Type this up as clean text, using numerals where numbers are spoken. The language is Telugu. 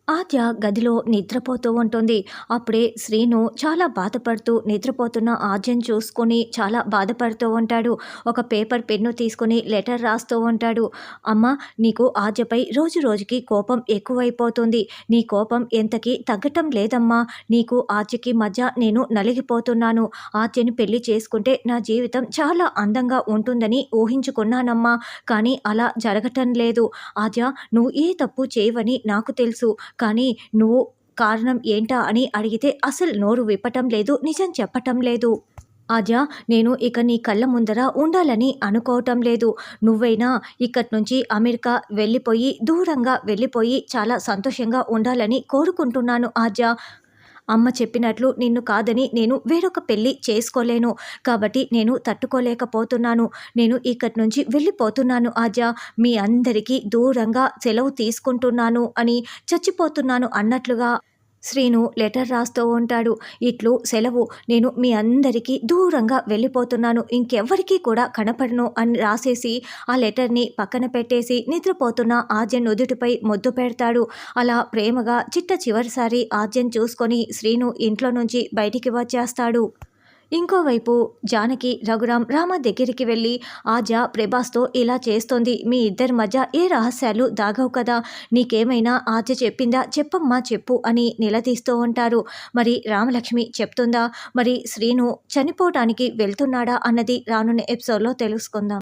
ఆద్య గదిలో నిద్రపోతూ ఉంటుంది. అప్పుడే శ్రీను చాలా బాధపడుతూ నిద్రపోతున్న ఆద్యను చూసుకొని చాలా బాధపడుతూ ఉంటాడు. ఒక పేపర్ పెన్ను తీసుకొని లెటర్ రాస్తూ ఉంటాడు. అమ్మ, నీకు ఆద్యపై రోజు రోజుకి కోపం ఎక్కువైపోతుంది. నీ కోపం ఎంతకి తగ్గటం లేదమ్మా. నీకు ఆద్యకి మధ్య నేను నలిగిపోతున్నాను. ఆద్యని పెళ్లి చేసుకుంటే నా జీవితం చాలా అందంగా ఉంటుందని ఊహించుకున్నానమ్మా. కానీ అలా జరగటం లేదు. ఆద్య, నువ్వు ఏ తప్పు చేయవని నాకు తెలుసు. కానీ నువ్వు కారణం ఏంటా అని అడిగితే అసలు నోరు విప్పటం లేదు, నిజం చెప్పటం లేదు. ఆద్య, నేను ఇక నీ కళ్ళ ముందర ఉండాలని అనుకోవటం లేదు. నువ్వైనా ఇక్కడి నుంచి అమెరికా వెళ్ళిపోయి దూరంగా వెళ్ళిపోయి చాలా సంతోషంగా ఉండాలని కోరుకుంటున్నాను ఆద్య. అమ్మ చెప్పినట్లు నిన్ను కాదని నేను వేరొక పెళ్ళి చేసుకోలేను. కాబట్టి నేను తట్టుకోలేకపోతున్నాను. నేను ఇక్కడి నుంచి వెళ్ళిపోతున్నాను ఆద్య. మీ అందరికీ దూరంగా సెలవు తీసుకుంటున్నాను అని చచ్చిపోతున్నాను అన్నట్లుగా శ్రీను లెటర్ రాస్తూ ఉంటాడు. ఇట్లు సెలవు, నేను మీ అందరికీ దూరంగా వెళ్ళిపోతున్నాను, ఇంకెవ్వరికీ కూడా కనపడను అని రాసేసి ఆ లెటర్ని పక్కన పెట్టేసి నిద్రపోతున్న ఆద్యన్ నుదుటిపై ముద్దు పెడతాడు. అలా ప్రేమగా చిట్ట చివరిసారి ఆద్యన్ చూసుకొని శ్రీను ఇంట్లో నుంచి బయటికి వచ్చేస్తాడు. ఇంకోవైపు జానకి రఘురాం రామ దగ్గరికి వెళ్ళి, ఆద్య ప్రభాస్తో ఇలా చేస్తోంది, మీ ఇద్దరి మధ్య ఏ రహస్యాలు దాగవు కదా, నీకేమైనా ఆద్య చెప్పిందా, చెప్పమ్మా చెప్పు అని నిలదీస్తూ ఉంటారు. మరి రామలక్ష్మి చెప్తుందా, మరి శ్రీను చనిపోవటానికి వెళ్తున్నాడా అన్నది రానున్న ఎపిసోడ్లో తెలుసుకుందాం.